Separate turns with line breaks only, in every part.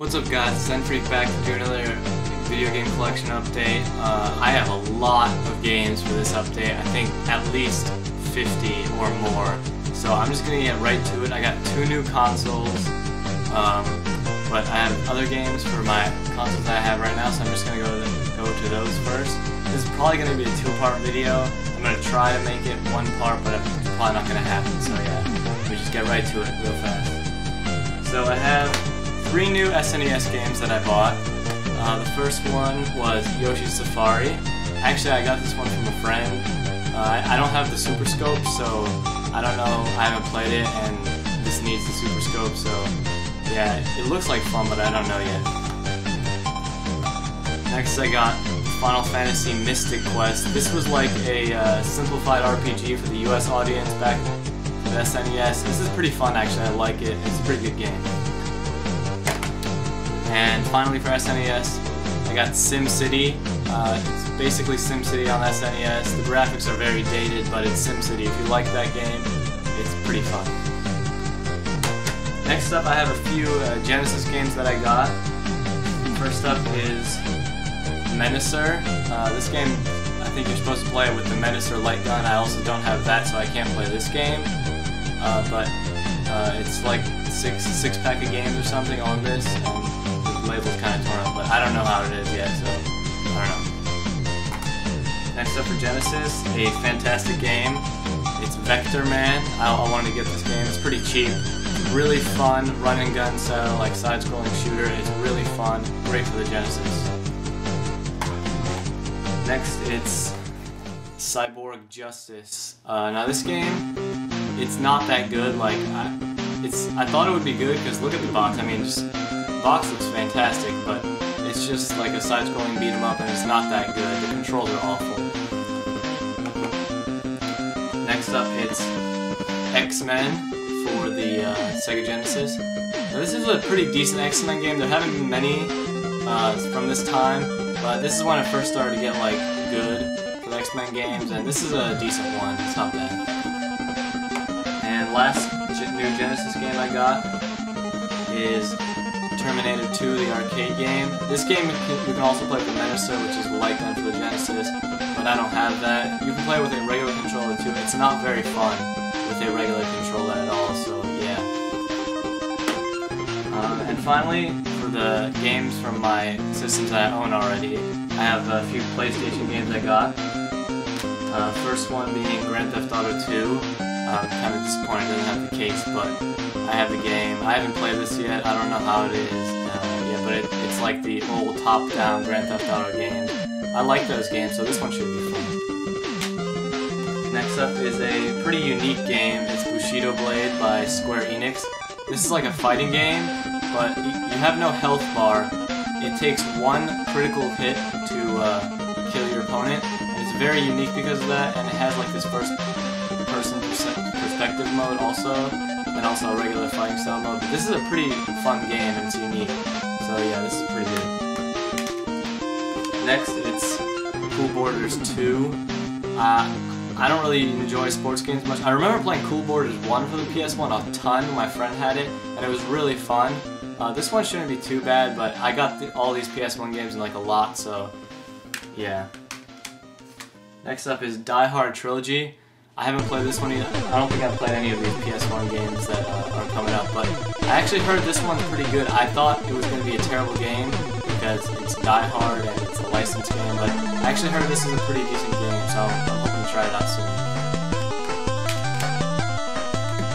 What's up guys, Zenfreak back to do another video game collection update. I have a lot of games for this update, I think at least 50 or more. So I'm just going to get right to it. I got 2 new consoles, but I have other games for my consoles that I have right now, so I'm just going to go to those first. This is probably going to be a 2-part video. I'm going to try to make it 1 part, but it's probably not going to happen, so yeah, we just get right to it real fast. So I have 3 new SNES games that I bought. The first one was Yoshi's Safari. Actually, I got this one from a friend. I don't have the Super Scope, so I don't know. I haven't played it, and this needs the Super Scope, so yeah, it looks like fun, but I don't know yet. Next, I got Final Fantasy Mystic Quest. This was like a simplified RPG for the US audience back to the SNES. This is pretty fun, actually. I like it. It's a pretty good game. And finally for SNES, I got SimCity. It's basically SimCity on SNES. The graphics are very dated, but it's SimCity. If you like that game, it's pretty fun. Next up, I have a few Genesis games that I got. First up is Menacer. This game, I think you're supposed to play it with the Menacer light gun. I also don't have that, so I can't play this game. But it's like six pack of games or something on this, and the label's kind of torn up, but I don't know how it is yet, so I don't know. Next up for Genesis, a fantastic game. It's Vector Man. I wanted to get this game. It's pretty cheap. Really fun run and gun style, like side-scrolling shooter. It's really fun. Great for the Genesis. Next, it's Cyborg Justice. Now this game, it's not that good. Like I thought it would be good because look at the box. I mean, the box looks fantastic, but it's just like a side-scrolling beat 'em up, and it's not that good. The controls are awful. Next up, it's X-Men for the Sega Genesis. Now, this is a pretty decent X-Men game. There haven't been many from this time, but this is when I first started to get like good for the X-Men games, and this is a decent one. It's not bad. And last new Genesis game I got is Terminator 2, the arcade game. This game you can also play with the Menacer, which is the light gun for the Genesis, but I don't have that. You can play with a regular controller too. It's not very fun with a regular controller at all, so yeah. And finally, for the games from my systems that I own already, I have a few PlayStation games I got. First one being Grand Theft Auto 2. I'm kind of disappointed it doesn't have the case, but I have the game. I haven't played this yet. I don't know how it is. Yeah, but it's like the old top-down Grand Theft Auto games. I like those games, so this one should be fun. Next up is a pretty unique game. It's Bushido Blade by Square Enix. This is like a fighting game, but you have no health bar. It takes 1 critical hit to kill your opponent, and it's very unique because of that, and it has like this first-person perspective mode also, and also a regular fighting style mode. But this is a pretty fun game, and it's unique. So yeah, this is pretty good. Next, it's Cool Borders 2. I don't really enjoy sports games much. I remember playing Cool Borders 1 for the PS1 a ton. My friend had it, and it was really fun. This one shouldn't be too bad, but I got all these PS1 games in like a lot, so yeah. Next up is Die Hard Trilogy. I haven't played this one either. I don't think I've played any of these PS1 games that are coming up, but I actually heard this one's pretty good. I thought it was going to be a terrible game because it's Die Hard and it's a licensed game, but I actually heard this is a pretty decent game, so I'm hoping to try it out soon.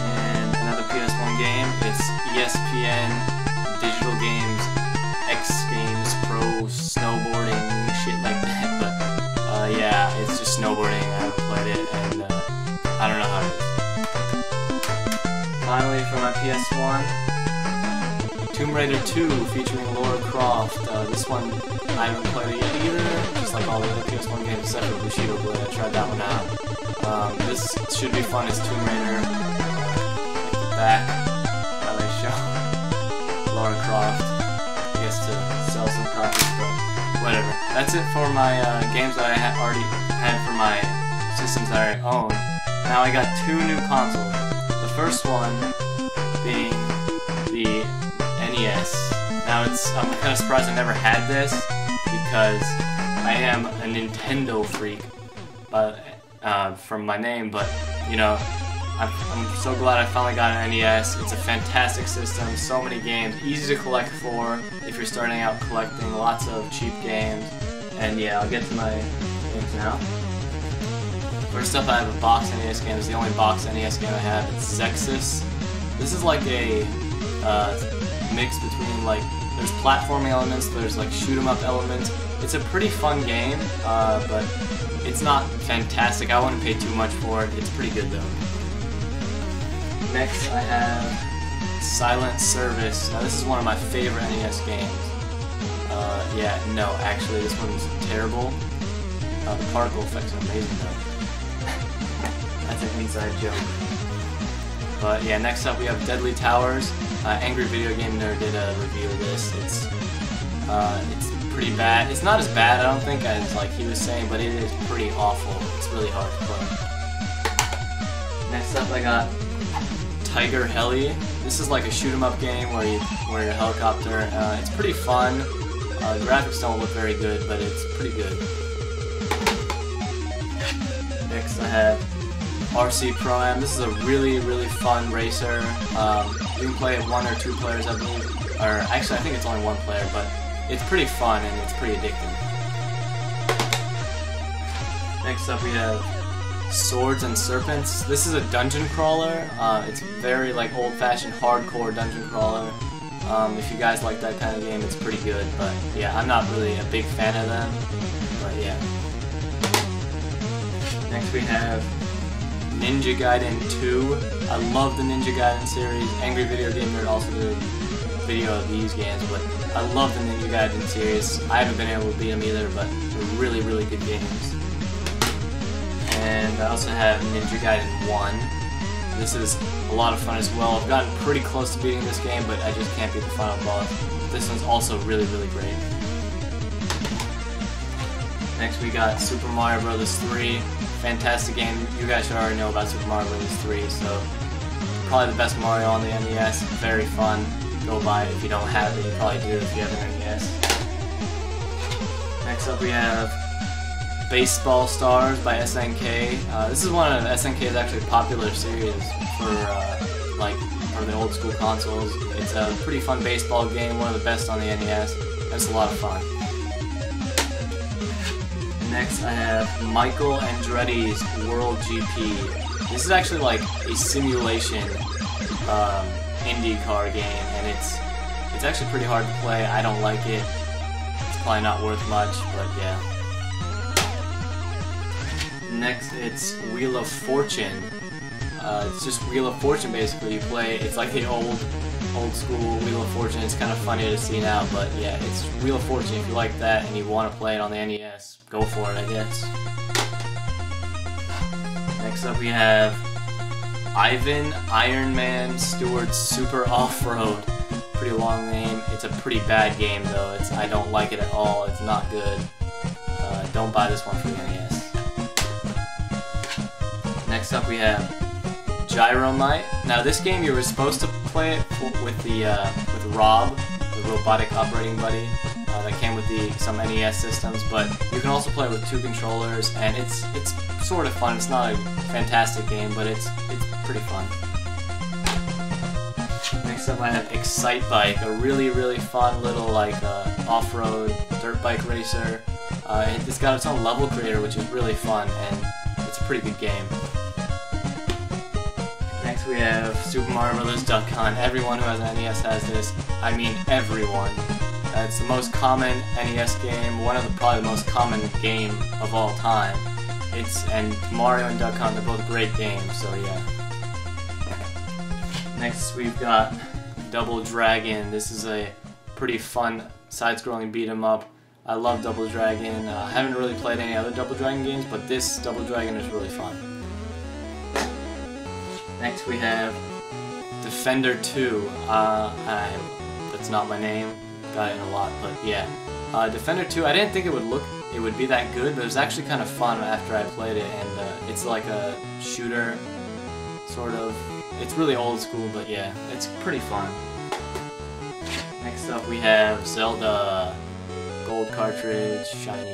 And another PS1 game, it's ESPN Digital Games X Games Pro Snowboarding, shit like that, but yeah, it's just snowboarding. I haven't played it, and I don't know how it is. Finally, for my PS1, Tomb Raider 2 featuring Lara Croft. This one, I haven't played it yet either, just like all the other PS1 games except for Bushido Blade. I tried that one out. This should be fun as Tomb Raider. Like the back, how they show Lara Croft, I guess to sell some copies, but whatever. That's it for my games that I already had for my systems that I own. Now I got 2 new consoles. The first one being the NES. Now I'm kind of surprised I never had this because I am a Nintendo freak, from my name. But you know, I'm so glad I finally got an NES. It's a fantastic system, so many games, easy to collect for if you're starting out collecting, lots of cheap games. And yeah, I'll get to my games now. First up, I have a box NES game. It's the only box NES game I have. It's Zexus. This is like a mix between, like, there's platforming elements, there's like shoot 'em up elements. It's a pretty fun game, but it's not fantastic. I wouldn't pay too much for it. It's pretty good though. Next, I have Silent Service. Now, this is one of my favorite NES games. Yeah, no, actually, this one's terrible. The particle effects are amazing, though. That's an inside joke. But yeah, next up we have Deadly Towers. Angry Video Game Nerd did a review of this. It's pretty bad. It's not as bad, I don't think, as like he was saying, but it is pretty awful. It's really hard to play. Next up, I got Tiger Heli. This is like a shoot 'em up game where you're a helicopter. It's pretty fun. The graphics don't look very good, but it's pretty good. Next I have RC Pro-Am. This is a really, really fun racer. You can play it 1 or 2 players, I believe. Or actually, I think it's only 1 player, but it's pretty fun and it's pretty addicting. Next up we have Swords and Serpents. This is a dungeon crawler. It's very like old-fashioned hardcore dungeon crawler. If you guys like that kind of game, it's pretty good, but yeah, I'm not really a big fan of them, but yeah. Next we have Ninja Gaiden 2. I love the Ninja Gaiden series. Angry Video Game Nerd also did a video of these games, but I love the Ninja Gaiden series. I haven't been able to beat them either, but they're really, really good games. And I also have Ninja Gaiden 1. This is a lot of fun as well. I've gotten pretty close to beating this game, but I just can't beat the final boss. This one's also really, really great. Next we got Super Mario Bros. 3. Fantastic game. You guys should already know about Super Mario Bros. 3, so probably the best Mario on the NES. Very fun. Go buy it if you don't have it. You probably do if you have an NES. Next up we have Baseball Stars by SNK. This is one of SNK's actually popular series for the old school consoles. It's a pretty fun baseball game, one of the best on the NES. It's a lot of fun. Next I have Michael Andretti's World GP. This is actually like a simulation IndyCar game, and it's actually pretty hard to play. I don't like it. It's probably not worth much, but yeah. Next, it's Wheel of Fortune. It's just Wheel of Fortune basically. You play, it's like the old school Wheel of Fortune. It's kind of funny to see now, but yeah, it's Wheel of Fortune. If you like that and you want to play it on the NES, go for it, I guess. Next up we have Ivan Iron Man Stewart's Super Off-Road. Pretty long name. It's a pretty bad game though. I don't like it at all. It's not good. Don't buy this one for the NES. Next up we have Gyromite. Now this game you were supposed to play it with Rob, the robotic operating buddy that came with some NES systems, but you can also play it with 2 controllers, and it's sort of fun. It's not a fantastic game, but it's pretty fun. Next up I have Excite Bike, a really, really fun little like off-road dirt bike racer. It's got its own level creator, which is really fun, and it's a pretty good game. Next we have Super Mario Bros. Duck Hunt. Everyone who has an NES has this. I mean everyone. It's the most common NES game, probably the most common game of all time. And Mario and Duck Hunt, they're both great games, so yeah. Next we've got Double Dragon. This is a pretty fun side-scrolling beat-em-up. I love Double Dragon. I haven't really played any other Double Dragon games, but this Double Dragon is really fun. Next we have Defender 2. That's not my name. Got it in a lot, but yeah. Defender 2, I didn't think it would be that good, but it was actually kind of fun after I played it, and it's like a shooter, sort of. It's really old school, but yeah, it's pretty fun. Next Next up we have Zelda. Gold cartridge, shiny.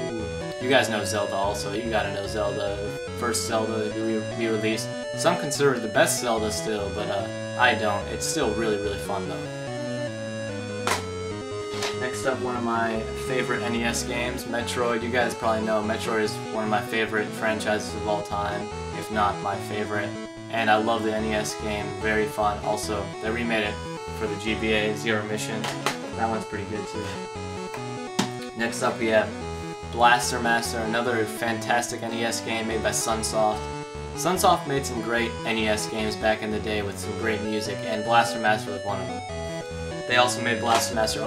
Ooh. You guys know Zelda also. You gotta know Zelda. First Zelda to be released. Some consider it the best Zelda still, but I don't. It's still really, really fun though. Next up, one of my favorite NES games, Metroid. You guys probably know Metroid is one of my favorite franchises of all time, if not my favorite. And I love the NES game, very fun. Also, they remade it for the GBA, Zero Mission. That one's pretty good too. Next up we have Blaster Master, another fantastic NES game made by Sunsoft. Sunsoft made some great NES games back in the day with some great music, and Blaster Master was one of them. They also made Blaster Master